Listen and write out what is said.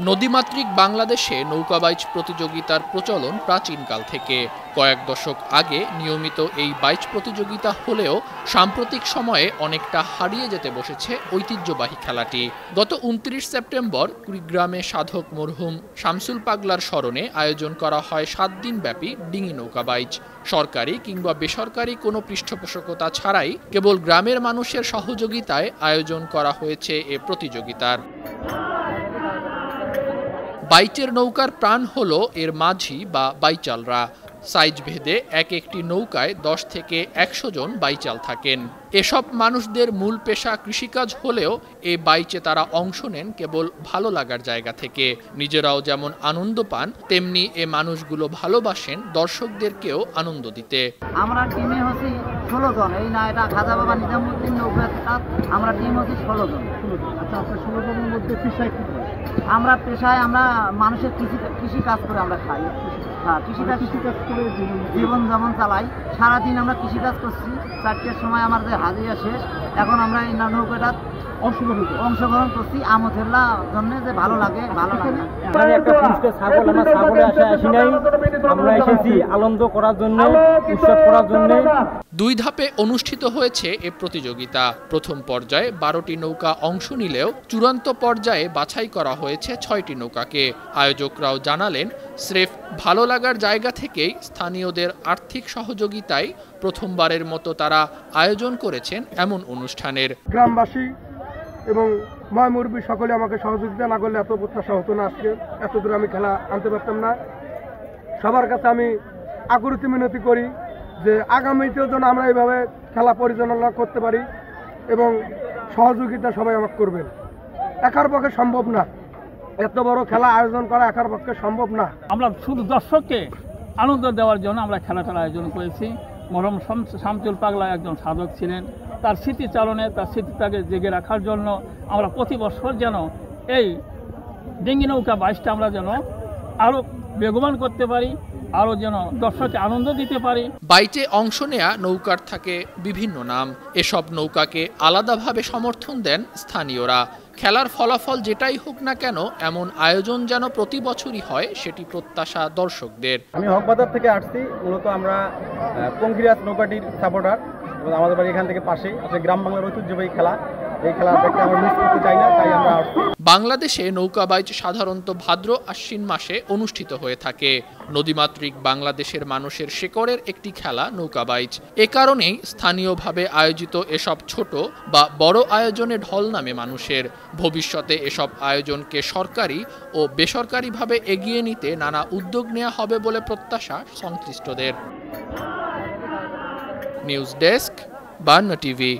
নদীমাতৃক বাংলাদেশে নৌকাবাইচ প্রতিযোগিতার প্রচলন প্রাচীনকাল থেকে। কয়েক দশক আগে নিয়মিত এই বাইচ প্রতিযোগিতা হলেও সাম্প্রতিক সময়ে অনেকটা হারিয়ে যেতে বসেছে ঐতিহ্যবাহী খেলাটি। গত ২৯ সেপ্টেম্বর কুড়িগ্রামে সাধক মরহুম শামসুল পাগলার স্মরণে আয়োজন করা হয় ৭ দিনব্যাপী ডিঙি নৌকাবাইচ। সরকারি কিংবা বেসরকারি কোনো পৃষ্ঠপোষকতা ছাড়াই কেবল গ্রামের মানুষের সহযোগিতায় আয়োজন করা হয়েছে এ প্রতিযোগিতার। বাইচের নৌকার প্রাণ হলো এর মাঝি বা বাইচালরা। সাইজ ভেদে এক একটি নৌকায় ১০ থেকে ১০০ জন বাইচাল থাকেন। এসব মানুষদের মূল পেশা কৃষিকাজ হলেও এ বাইচে তারা অংশ নেন কেবল ভালো লাগার জায়গা থেকে। নিজেরাও যেমন আনন্দ পান, তেমনি এ মানুষগুলো ভালোবাসেন দর্শকদেরকেও আনন্দ দিতে। আমরা টিমে হচ্ছি ১৬ জন। এই না এটা খাজা বাবা নিজামুদ্দিন নৌকা, আমরা টিম হচ্ছি ১৬ জন। আচ্ছা, আপনার ১৬ জনের মধ্যে পেশায় কি করেন? আমরা পেশায় আমরা মানুষের কৃষি কাজ করে আমরা খাই। হ্যাঁ, কৃষিকাজ করে জীবন যেমন চালাই। সারাদিন আমরা কৃষিকাজ করছি। ৪টার সময় আমাদের হাজিরা শেষ। এখন আমরা এই নৌকাটা অংশগ্রহণ করছি আমতেল্লার জন্য, যে ভালো লাগে ভালো লাগে। একটা পুরস্কার ছাগল, আমরা ছাগলে আসি নাই, আমরা এসেছি আনন্দ করার জন্য, উৎসব করার জন্য। ২ ধাপে অনুষ্ঠিত হয়েছে এ প্রতিযোগিতা। প্রথম পর্যায়ে ১২টি নৌকা অংশ নিলেও চূড়ান্ত পর্যায়ে বাছাই করা হয়েছে ৬টি নৌকাকে। আয়োজকরাও জানালেন, স্রেফ ভালো লাগার জায়গা থেকেই স্থানীয়দের আর্থিক সহযোগিতায় প্রথমবারের মতো তারা আয়োজন করেছেন এমন অনুষ্ঠানের। গ্রামবাসী এবং ময় মুরব্বী সকলে আমাকে সহযোগিতা না করলে এত প্রত্যাশা হতো না, আজকে এত দূরে আমি খেলা আনতে পারতাম না। সবার কাছে আমি আকুতি মিনতি করি যে আগামীতেও যেন আমরা এইভাবে খেলা পরিচালনা করতে পারি এবং সহযোগিতা সবাই আমাকে করবেন। একার পক্ষে সম্ভব না, এত বড় খেলা আয়োজন করা একার পক্ষে সম্ভব না। আমরা শুধু দর্শককে আনন্দ দেওয়ার জন্য আমরা খেলাটার আয়োজন করেছি। মরহুম শামসুল পাগলা একজন সাধক ছিলেন। তার স্মৃতিচারণে, তার স্মৃতিটাকে জেগে রাখার জন্য আমরা প্রতি বছর যেন এই ডিঙি নৌকা বাইচটা আমরা যেন আরও বেগবান করতে পারি, আরও যেন দর্শককে আনন্দ দিতে পারি। বাইচে অংশ নেয়া নৌকার থাকে বিভিন্ন নাম। এসব নৌকাকে আলাদাভাবে সমর্থন দেন স্থানীয়রা। খেলার ফলাফল যেটাই হোক না কেন এমন আয়োজন যেন প্রতি বছরই হয়, সেটি প্রত্যাশা দর্শকদের। আমি হকবাজার থেকে আসছি, মূলত আমরা পঙ্গিরাজ নৌকাটির সাপোর্টার। আমাদের বাড়ি এখান থেকে পাশেই আছে, গ্রাম বাংলার ঐতিহ্যবাহী খেলা। এই খেলা দেখতে আমরা মিস করতে চাই না, তাই আমরা আসছি। বাংলাদেশে নৌকাবাইচ সাধারণত ভাদ্র আশ্বিন মাসে অনুষ্ঠিত হয়ে থাকে। নদীমাতৃক বাংলাদেশের মানুষের শেকড়ের একটি খেলা নৌকাবাইচ। এ কারণেই স্থানীয়ভাবে আয়োজিত এসব ছোট বা বড় আয়োজনে ঢল নামে মানুষের। ভবিষ্যতে এসব আয়োজনকে সরকারি ও বেসরকারিভাবে এগিয়ে নিতে নানা উদ্যোগ নেওয়া হবে বলে প্রত্যাশা সংশ্লিষ্টদের। News desk, burn TV.